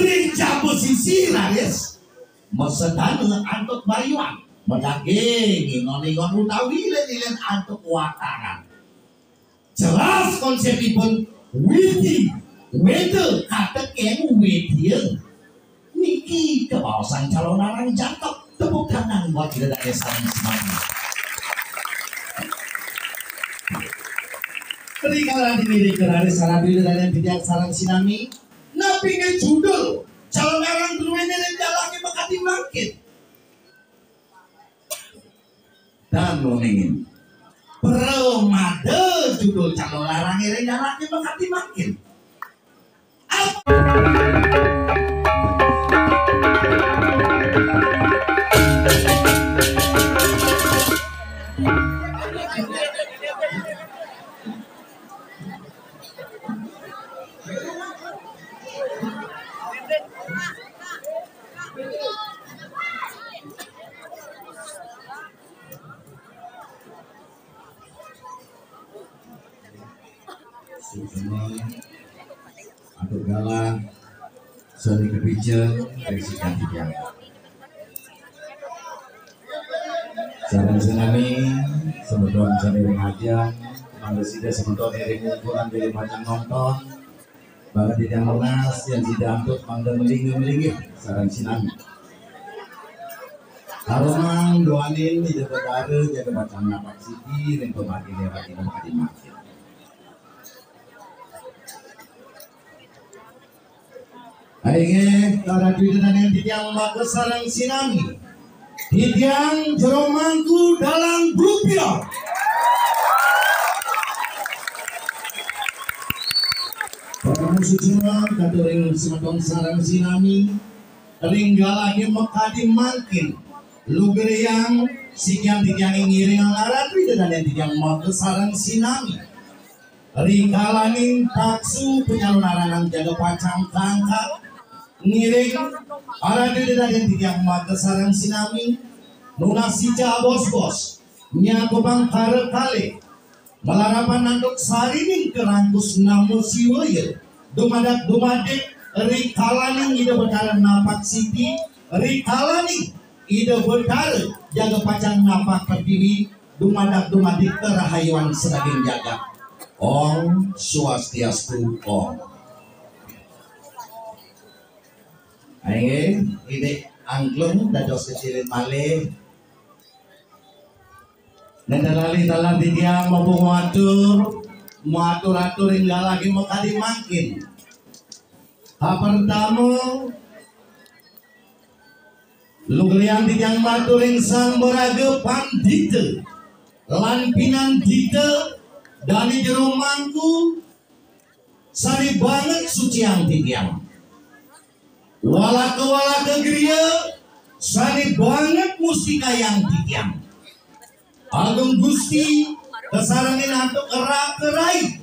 gereja pesisiran yes mesedana antuk bayuan medaging ngon-ngon utawi lilen antuk wataran jelas konsepipun witi wede katekeng witieu niki kebawasan calon larang jantok tepuk tangan buat kita dari sarang sinami ketika diri kerari sarang diri dan tidak sarang sinami napi ke judul calon larang duweni renjalake makati makin dan noningin permade judul calon larang renjalake makati makin atau galah seni kebijakan resiko tiga sarang tsunami sebetulnya seni remaja manusia sebetulnya dari ukuran dari macam nonton bahkan tidak lunas yang tidak untuk mangga melingi sarang tsunami harumang doanin di dekat ada jaga macam napak siti dan pemakai lewat ini makin aing para duidan yang tiang maka sarang sinami tiang jeromangku dalam rupiah para musuhnya kata ring sematong sarang sinami ringgal lagi mekadi makin luger yang sikian tiang ngiring ngarat duidan yang tiang maka sarang sinami ringkalaning taksu penyaluran jaga pacang tangkap ngiring ada di dalam tiang mata sarang sinami nunasija bos nya kobang kale melarapan nanduk sarining kerangkus namu siwaya dumadak rikalaning ide betara napak siti rikalaning ide betara jaga pacang napak pertiwi dumadik kerahayuan sedaging jaga Om Swastiastu Om aing ini angklung dados kecilin malih nendelali dalam dia mau atur hingga lagi mau kali makin pertama luglian yang maturing sang boraga pandite lan pinandite dari jero mangku sari banget suciang tiang walaka geria sani banget mustika yang tiang agung gusti kesarangin antuk kerai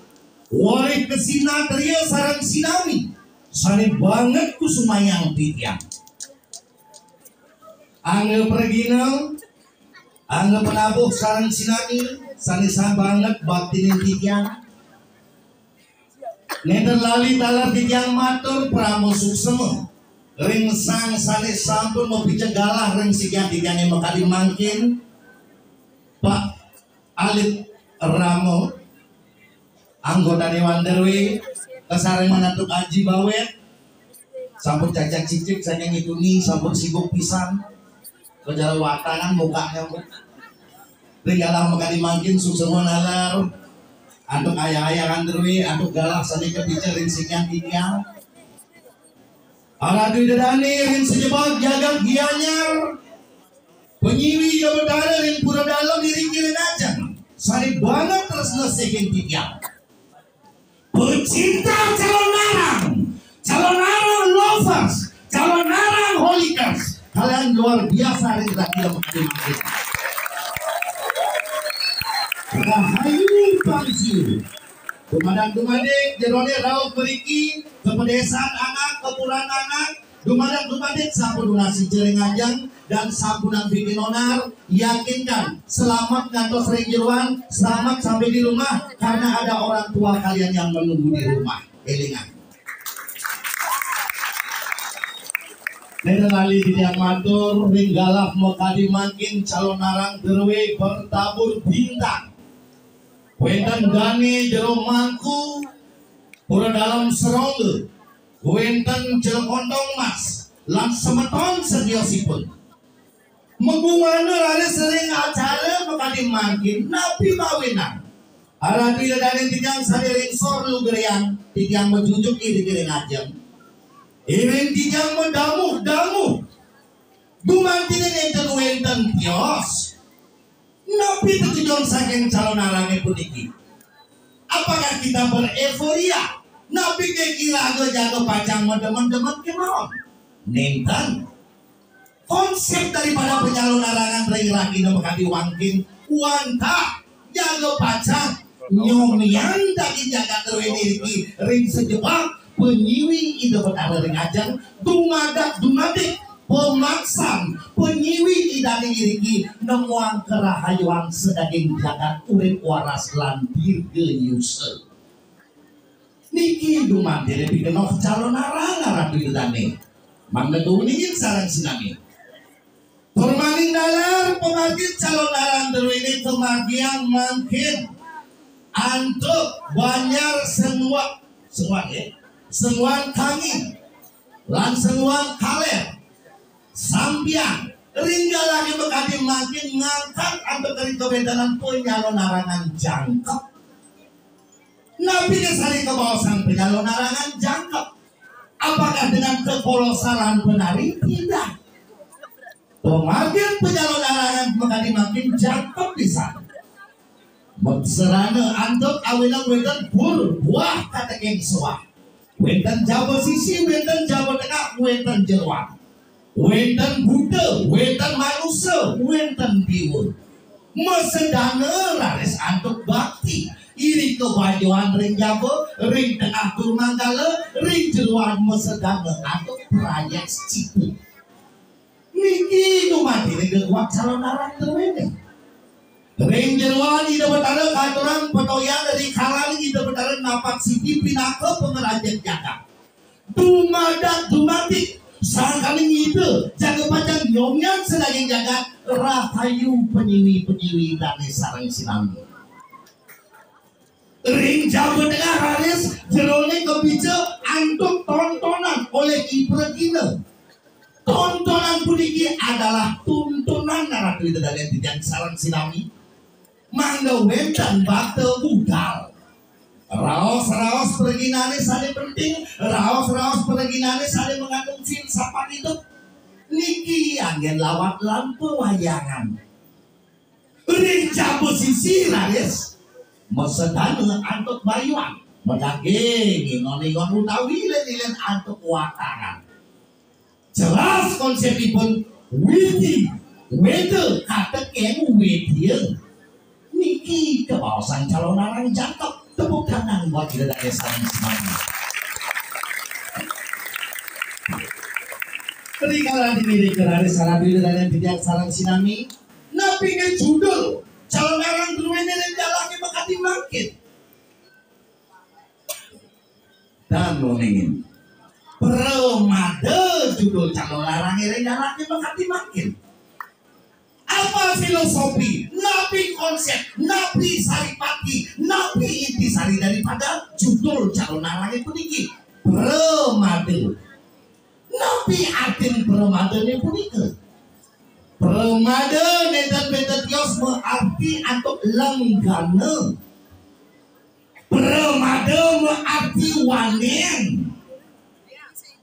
wari kesinatria sarang sinami sani banget kusumayang tiang angge pergina angge penabuh sarang sinami sani banget baktinin tiang neder lali talar tiang matur pramusuk semua ring sang sanes sampun mau galah ring sikian tigange mekali mangkin Pak Alit Ramo anggota Dewan Derwi kesareng menantuk Aji Bawet sampun cacak cicik saking ituni sampun sibuk pisan kejar watanan mukanya ring galah mekali mangkin suksema nalar antuk ayah-ayah Derwi antuk galah sani kebicara ring sikian tigang Aradu dadani rin sejebak jagat gianyar penyiwi yang berdarah rin pura dalam diri aja sari banget terus ngesekin tiga pecinta calon larang lovers calon larang holikers kalian luar biasa rin tidak makin rahayu pangsi dumadak jerone raut beriki kepedesaan anak kepulan anak dumadak sampun donasi jereng ajang dan sampunan bikin onar yakinkan selamat ngantos ring selamat sampai di rumah karena ada orang tua kalian yang menunggu di rumah elingan Nenali di yang matur ringgalak mekadi makin calon narang derwe bertabur bintang. Wentan gani jero mangku pura dalam serongge. Wentan jero kontong mas lan semeton sediosipun. Mengumana lari sering acara mekadi makin nabi mawinan. Aradi ledani tigang sadiring sor lu geriang tigang menjujuk di gering ajeng. Iring tigang mendamuh-damuh dumantin enten wenten tios nabi tujuan saking calon arange puniki. Apakah kita bereforia nabi kira jago pacang mendem-mendem kemauan nenten konsep daripada penyalon arangan lagi nomokati wangkin wanta jago pacang nyomian daging jaga terweniki ring sejebak penyiwi ide betara ring ajang dumadik pemaksam penyiwi idane iriki nemuang kerahayuan sedaging jagat urip waras lan dirgeyuse niki dumadik lebih kenal calon arang idane mangga ningin sarang sinami permaning dalar pemakit calon arang ini kemagian mungkin antuk banyar semua ya senuan kangin lan senuan kaler sampian ringgal lagi bekati makin ngangkat atau dari kebedanan penyalon arangan jangkep nabi kesari ke bawah sang penyalon arangan jangkep apakah dengan kekolosalan penari tidak pemakin penyalon arangan bekati makin jangkep bisa serana antuk awilang wedan pur buah kata geng suah wenten Jawa sisi, wenten Jawa tengah, wenten Jerwan, wenten Buddha, wenten manusia, wenten biwun. Mesedana laris antuk bakti, iri kebajuan ring Jawa, ring tengah Turmanggala, ring Jerwan mesedana antuk proyek cipu. Niki itu mati ring kuat calon arang terwene. Ring Jerwan ida betara katuran petoyan dari kalang ida betara napak siti pinaka pengerajaan jaga dumatik sangkaling ide jaga pacang nyomyan sedaging jaga rahayu penyiwi dan sarang sinami ring Jawa Tengah haris jerone kebica antuk tontonan oleh Ibrahim tontonan puniki adalah tuntunan narasi dari tiang sarang sinami mangga wentan bakte budal raos perginane sale penting raos perginane sale mengandung filsafat hidup niki angin lawat lampu wayangan ring Jawa sisi laris mesedana antuk bayuan medaging ngon utawi len antuk watangan jelas konsepipun witi wede kata kemu witi niki kebawasan calon arang jangkep tepuk tangan buat kita dari sarang sinami ketika dimiliki dari sarang diri dan tidak sarang sinami nabi ke judul calon arang dulu ini dan jalannya makati makin dan noningin permada judul calon arang ini jalannya makati makin apa filosofi, nabi konsep, nabi saripati, nabi intisari daripada judul calon arang itu niki permade. Nabi atin permade ini puniki. Permade netan tios berarti atau lenggana. Permade berarti wanen.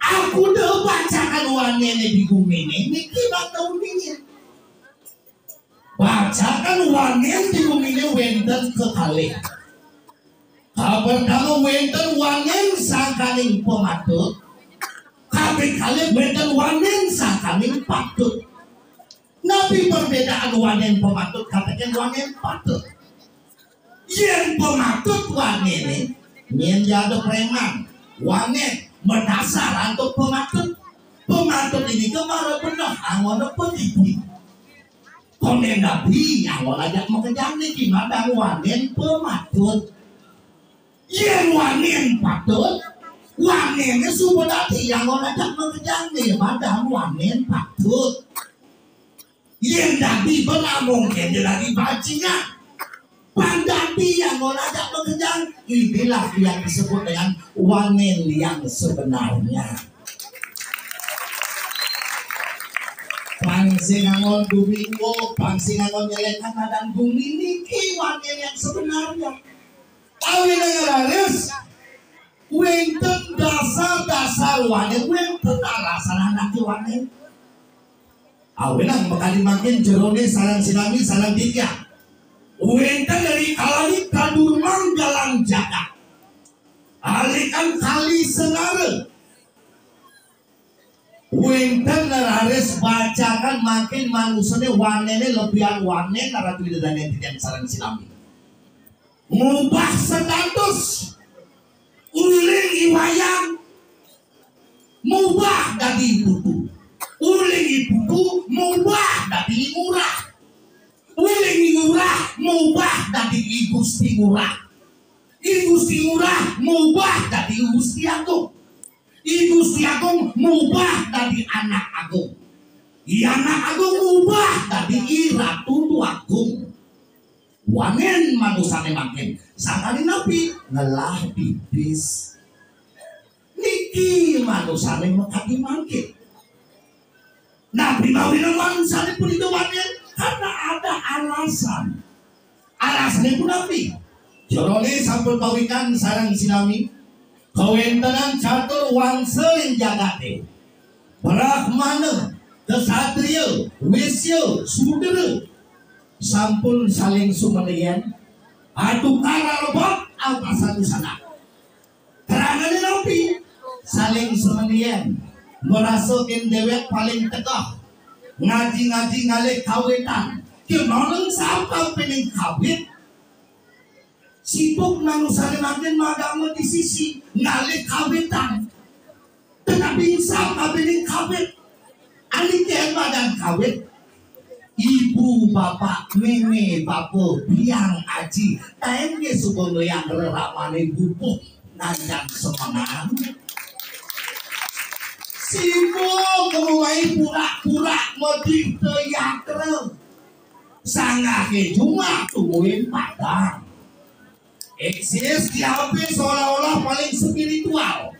Aku udah bacakan wanen di bumi ini, niki bakal dingin. Bacakan wanen di bumi ini wenten kekali. Kabar kamu wenten wanen sakaling pematut. Kabeh kali wenten wanen sakaling patut. Nabi perbedaan wanen pematut katakan wanen patut. Yang pematut wanen ini jatuh preman. Wanen mendasar untuk pematut. Pematut ini kemarin pernah angono pendidik. Konen Nabi awal ajak mengejar nih gimana wanen pematut yang wanen patut Wanene subodati yang ngajak mengejangnya madam wanen patut yang dadi benar mungkin lagi bajingan pandati yang ngajak mengejang. Inilah yang disebut dengan wanen yang sebenarnya. Pangsingangon Domingo, pangsingangon nyelekan madam bumi niki wanen yang sebenarnya. Awin ngararis wenten dasar wanen, wenten alasan anak wanen. Awin ang makali makin jerone sarang sinami sarang tiga. Wenten dari kalani kadurmang jalan jaga. Alikan kali senare. Wenten nararis bacakan makin manusane wanene lebihan wanen naratu dan yang sarang sinami. Ngubah status. Uling iwayang mubah dari buku, uling buku mubah dari murah, uling murah mubah dari Gusti murah, Gusti murah mubah dari Gusti Agung, Gusti Agung mubah dari anak Agung, anak Agung mubah dari Ratu Agung. Wanen manusane makin sakali nabi ngelah bibis niki manusane makati makin nabi mawin manusane pun itu wanen karena ada alasan itu nabi jorone sampul pawikan sarang sinami kawentenan catur wangsa yang jagate Brahmana kesatria wisya sudra sampun saling sumelian adu kara robot atasan sana terangan nabi saling sumelian merasukin dewek paling tegak ngaji ngalih kawitan kenolong sampai pening kawit sibuk manusane makin magama di sisi ngalih kawitan tetapi sampai pening kawit alikian magang kawit. Ibu, bapak, nenek, bapak, biang, aji, taenge subono yang reramane bubuk nanjang semangat. Sibuk kemuai pura-pura motif teater. Sangake cuma tumuin padang. Eksis diape seolah-olah paling spiritual.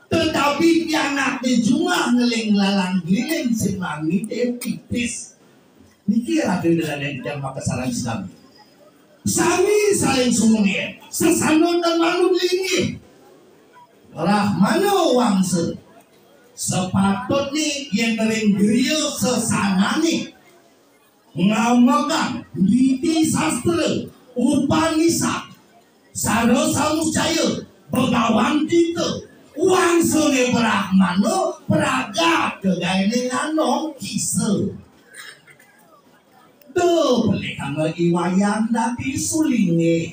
Tetapi pianaknya cuma ngeling lalang giling semangi tipis. Niki ada dengan yang dijamah kesalahan Islam. Sami saling sumuni, sesano dan malu lingi. Rahmano wangse. Sepatut nih yang kering griyo sesana nih. Ngamakan Niti Sastra, Upanishad, Saro Samuscaya, Begawan kita. Wangse nih Brahmano, Praga, kegaingan nong kisah. Tuh, boleh kamu iwayang dari sulingi.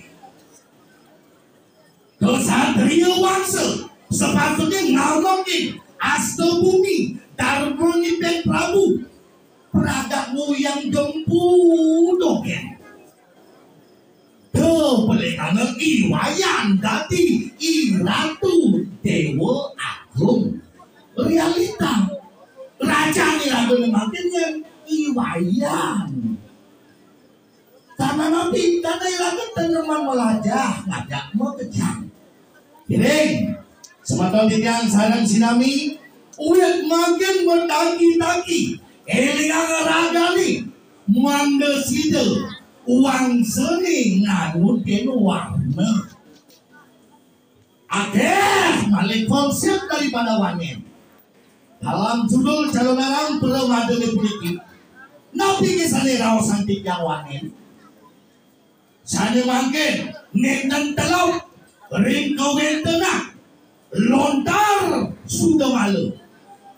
Kesatria wangsa sepatutnya ngomongin asta bumi darmoni dan Prabu peragamu yang gempu dogen. Tuh, boleh kamu iwayang dari Iratu Dewa Agung. Realita raja nih lagu makinnya iwayang. Karena nabi karena ilangnya teneman melajah ngajak mau kejang kiring semata titian sarang sinami uyat makin berdaki-daki elingang ragali mandeside uang seni nganutin warna akhir balik konsep daripada wanen dalam judul calon orang peremade republik nabi kisahnya rawasan tiga wanen. Sana mangkin nenten telau ring kawentena lontar sudah malu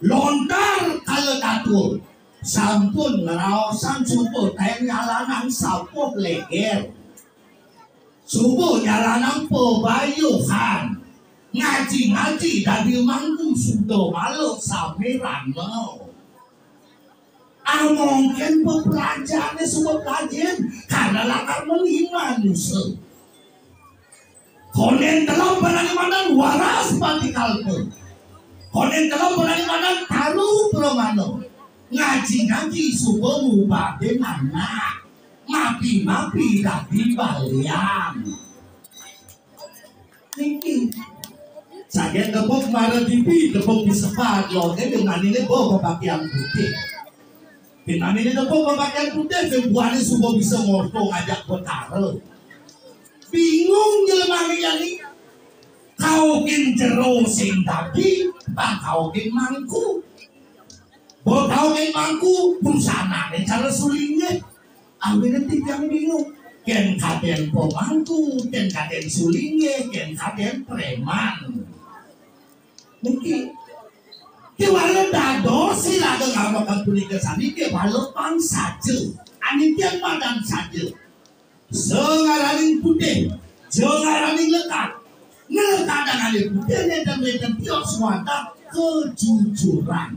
lontar kalau tatul sampun ngerawasan subuh tayang nyalanan sapuh leger subuh nyalanan pebayuhan ngaji dari mangku sudah malu samirano. Mungkin pelajarannya semua pelajaran karena lakar melima nusa. Konen dalam penanimanan waras patikalku. Konen dalam penanimanan taruh promano. Ngaji-ngaji subuh bagaimana? Mapi-mapi dadi balian. Niki. Saya tepuk marah TV, tepuk di sepat. Loh, dengan ini bawa pakaian putih. Dengan ini tepuk pakaian putih. Sebuahnya subuh bisa ngorto ngajak bertaruh. Bingung jelema ini. Kau kin jero sing tadi, tak kau kin mangku. Bo kau kin mangku, busana cara sulingnya. Ambil yang bingung. Ken kaden pemangku, ken kaden sulingnya, ken kaden preman. Mungkin kewala dado sila dengan makan kuning kesani kewala pang saja. Anitian madan saja. Sengaraning putih, sengaraning lekat, ngelekat dengan putihnya dan mereka tiap semata kejujuran.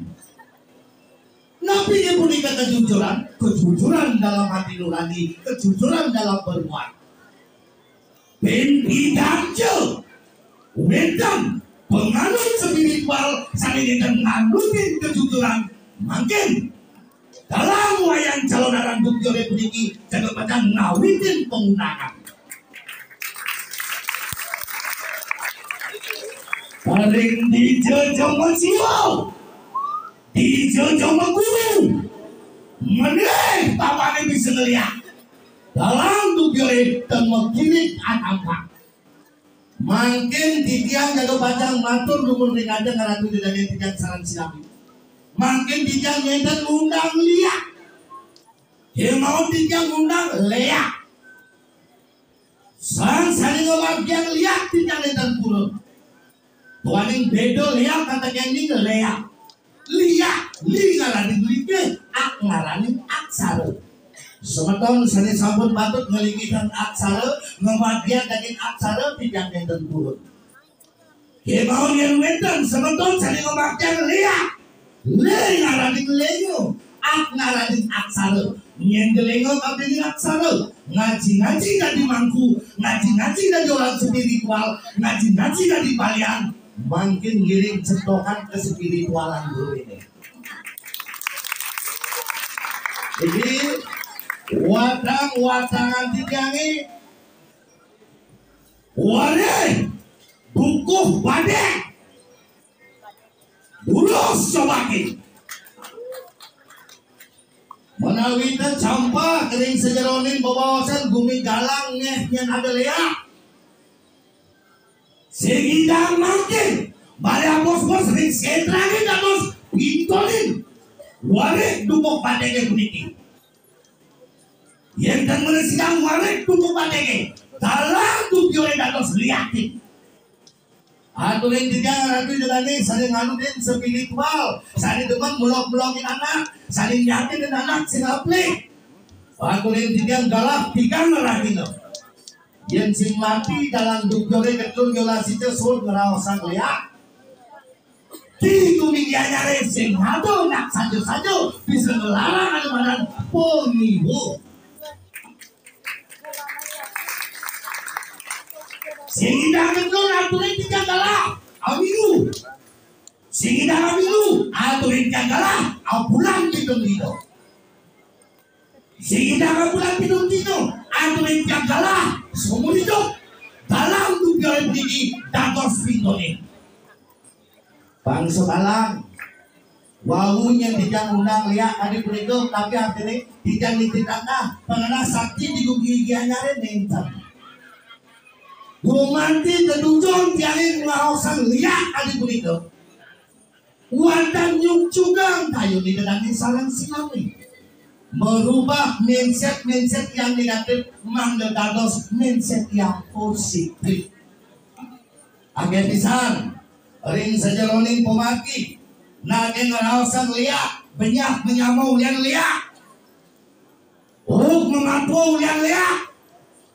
Nabi dia punya kejujuran, kejujuran dalam hati nurani, kejujuran dalam berbuat. Ben bidangjo, wedang penganut spiritual, saling nganutin kejujuran, makin. Dalam wayang calon aran bukti republik jaga pada ngawitin penggunaan. Paling dijajah masih dijajah guru. Meneh bapaknya bisa ngeliat. Dalam bukti dan mengirik anak. Makin titiang jaga bacang matur lumur ringada ngaratu di dalam tiang saran silami. Makin dijang nyetan undang liak. Dia mau dijang undang liak. Sang saling ngomong yang liak dijang nyetan purun. Tuan yang bedo liak kata yang ini liak. Liak, li ngaranin liak, ak ngaranin aksara. Semeton sani sambut patut ngelikitan aksara, ngemagian daging aksara dijang nyetan purun. Dia mau yang wetan semeton sani ngomong yang liak. Le ngaraning lengo, ak ngaraning aksara, nyengelengo tapi ini aksara, ngaji-ngaji dari mangku, ngaji-ngaji dari orang spiritual, ngaji-ngaji dari balian, makin giring cetokan ke spiritualan dulu ini. Jadi watang-watangan tigangi, wale, bukuh badek. Bulus sobaki menawitan campak kering sejeronin bawasan gumi galang ngehnya ada leak segidang makin balik bos-bos ring setrangin datos pintolin warik dukuk padege kuniki yang dan menesidang warik dukuk padege dalam tujuan datos liatin. Aturin tiga ratu dengan ini saling nganutin spiritual, saling teman melok-melokin anak, saling yakin dan anak singaplik. Aturin tiga galak tiga ngerati lo. Yang sing mati dalam dukjore ketul jolasi sur ngerawasan liak. Di kuning nyari sing hado nak sajo-sajo bisa melarang ada pemilu. Sehingga betul aturin tiga galah, amilu. Sehingga amilu, aturin tiga galah, bulan bidung dino. Sehingga bulan bidung dino, aturin tiga galah, semua hidup dalam dunia ini datos bidungin. Bangsa balang, wawunya tidak undang lihat adik itu, tapi artinya tidak dititanda, pengenal sakti di gigi-gigiannya renentang. Gumanti kedujong tiangin ngawasan liat adik begitu. Wadah nyuk cugang kayu di dalamnya saran silami. Merubah mindset yang negatif manggados mindset yang positif. Agen pisan ring sejeroning pemaki nageng ngawasan liat banyak menyamau yang liat. Memampu yang liat.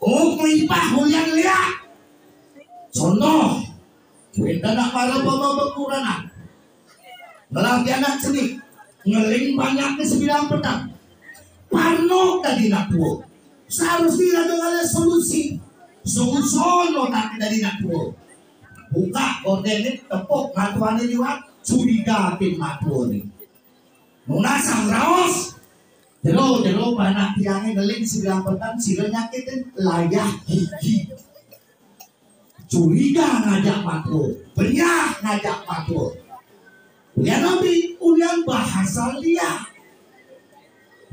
Mengipah yang liat. Contoh, kita nak para pemabekuranan, ngelatih anak seni, ngeling banyak ke 9 petang, parno tadi nak buat, seharusnya dengan solusi, Sungsono tak dari natuo. Buka ordenin tepuk matuane liwat curiga tin matuane. Nunasang raos. Jero panak tiangnya geling silang petang sila nyakitin layak gigi. Curiga ngajak matu, benyah ngajak matu. Ulian nabi, ulian bahasa liat.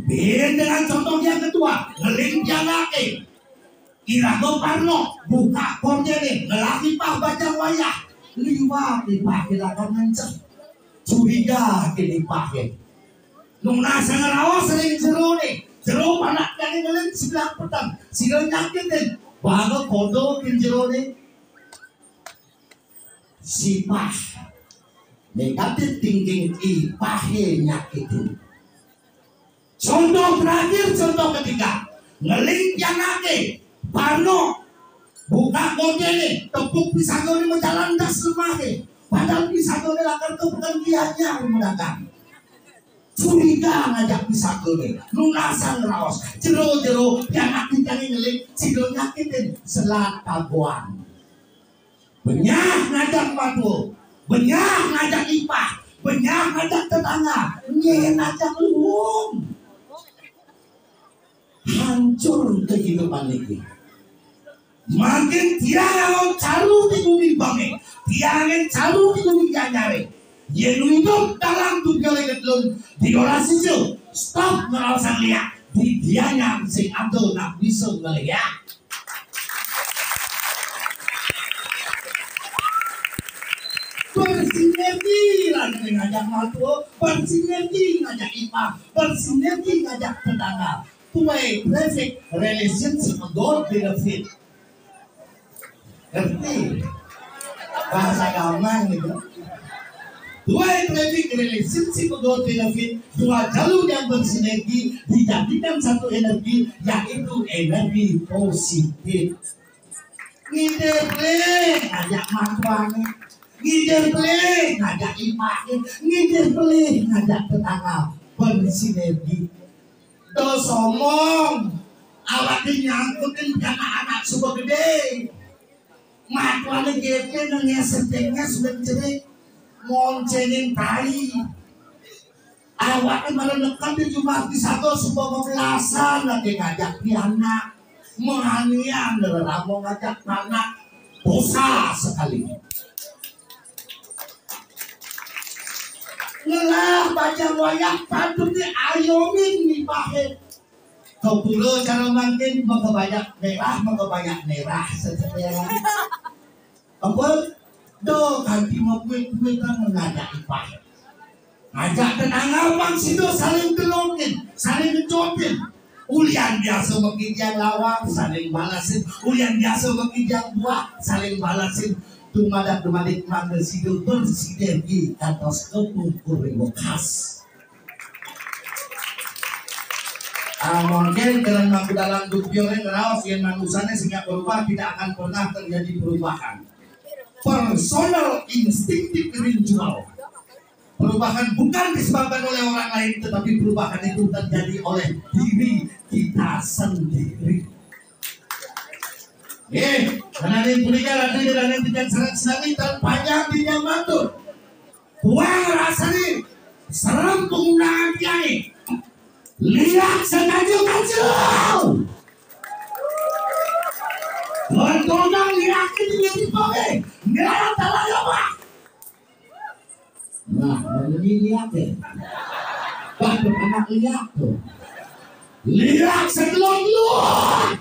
Ben dengan contoh yang kedua, ngeling janake. Irago parno, buka korjene, ngelaki pah baca wayah. Liwat dipah kirakan nganceng. Curiga kini pakai. Nung nasa ngerawas sering jero panak kani ngeling sebelah petang sila nyakitin bago kodo kin jero nih sipah negatif thinking ipahe nyakitin. Contoh terakhir, contoh ketiga ngeling janake parno buka kodene tepuk pisagone menjalan das lemah padahal pisagone lakar kebukan dianya mendagang. Curiga ngajak pisagone lunasan raos jero yang akitane ngeling sido nyakitin selat tabuan. Benyah ngajak madu, benyah ngajak ipah, benyah ngajak tetangga, nye ngajak luhung. Hancur kehidupan ini. Makin tiang caru di bumi bumi, tiang caru di bumi nyare. Yenu hidup dalam dunia legetlun di orasi itu stop ngerawasan liat di dianya sing abdul nak bisa ngeliat. Bersinergi lagi ngajak matu, bersinergi ngajak ipah, bersinergi ngajak tetangga. Tuai perfect relationship God benefit. Ngerti? Bahasa gampang gitu. Dua traffic relationship God benefit, dua jalur yang bersinergi dijadikan satu energi, yaitu energi positif. Ngide boleh ngajak mantuannya, ngide boleh ngajak imahnya, ngide boleh ngajak tetangga bersinergi. Dos omong, awak dinyangkutin anak-anak sudah gede, mantuannya gede nengnya setengah sudah cerik. Moncenin tai awaknya malah nekan di Jumat di satu sebuah pembelasan lagi ngajak piana menganian dengan mau ngajak anak dosa sekali ngelah baca wayang patutnya ayomin nih pakai kau pula cara makin mau banyak merah setelah apa do ganti mau kue kan ngajak ipah ngajak tetangga bang situ saling gelongin saling ngejopin ulian biasa makijang lawang saling balasin ulian biasa makijang buah saling balasin tumadak mangga situ bersinergi atas kepungkur remokas. Mungkin dengan mampu dalam dunia yang ngerawas yang manusianya sehingga berubah tidak akan pernah terjadi perubahan. Personal instinktif ritual. Perubahan bukan disebabkan oleh orang lain, tetapi perubahan itu terjadi oleh diri kita sendiri. Karena ini punya lagi dan yang tidak senang terpanjang tidak matur. Buang rasanya serem penggunaan kiai. Lihat sekaju-kaju. Bertolong lihat itu yang dipakai. Nggak salah ya Pak. Nah, ini lihat deh. Pak, anak lihat tuh. Lihat segelon-gelon.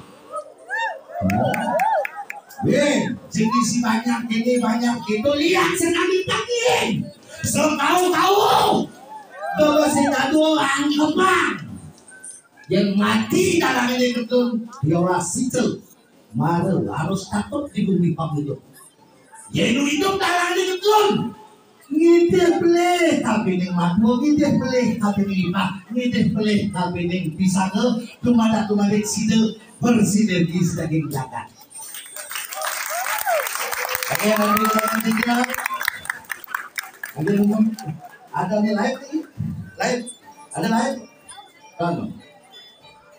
Jenis banyak ini banyak itu lihat sekali-kali. Tahu-tahu. Bawa sekadu orang kembang. Yang mati dalam ini betul. Diorasi itu. Maru harus takut di bumi itu. Yaitu hidup dalam ini betul. Ngide boleh tapi ning matu, ngide boleh tapi ning lima, ngide boleh tapi ning bisa ke tumadak sida bersinergi sebagai belakang. Oke, ada nih live, ada live,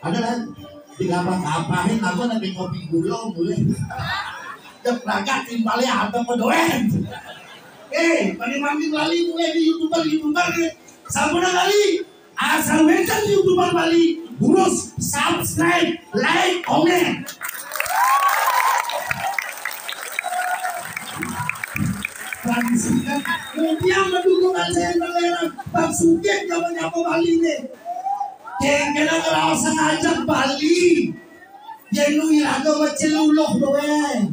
ada live. Tiga apa-apain aku nanti kopi gulung boleh. Jepragat timpalnya ada pedoen. Mami Bali mulai di YouTuber sampuna kali. Asal mention YouTuber Bali, urus subscribe, like, komen. Kemudian mendukungkan saya melerang Bang Sugeng zaman nyapa Bali ini. Kena ngerawasan ajak Bali. Yang lu irago maceluluh doang.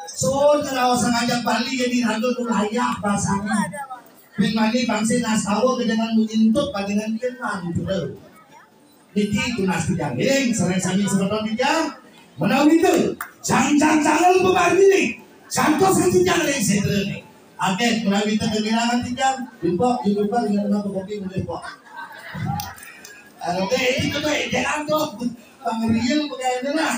So ngerawasan ajak Bali jadi irago tu layak pasangan. Pemani bangsa nasawa dengan mengintut dengan kenan tu. Jadi itu nasi jangeng sering sami sebetul dijang. Menawi itu jangan berbagi ni. Contoh satu jangan yang sedere ni. Oke, menawi itu kegirangan dijang. Lupa dengan nama kopi boleh pak. Oke, itu tu jangan tu pangriel bagaimana lah.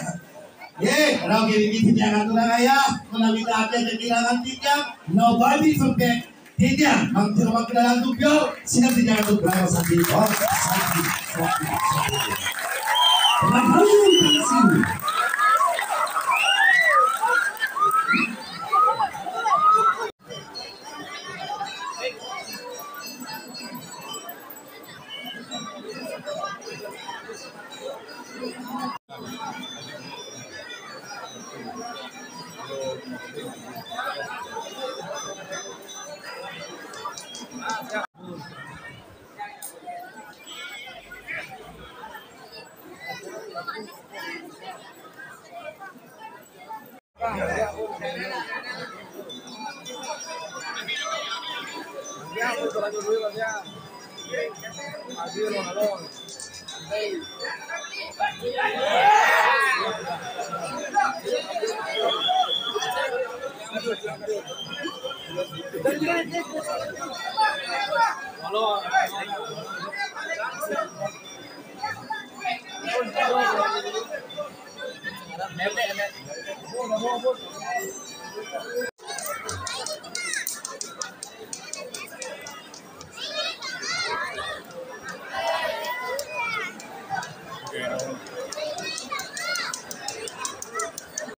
Kalau gini jangan tu lah ya. Menawi itu ada kegirangan dijang. Nobody forget. Tidak, mengkirma ke dalam tubuh, sini tidak untuk berapa sakit.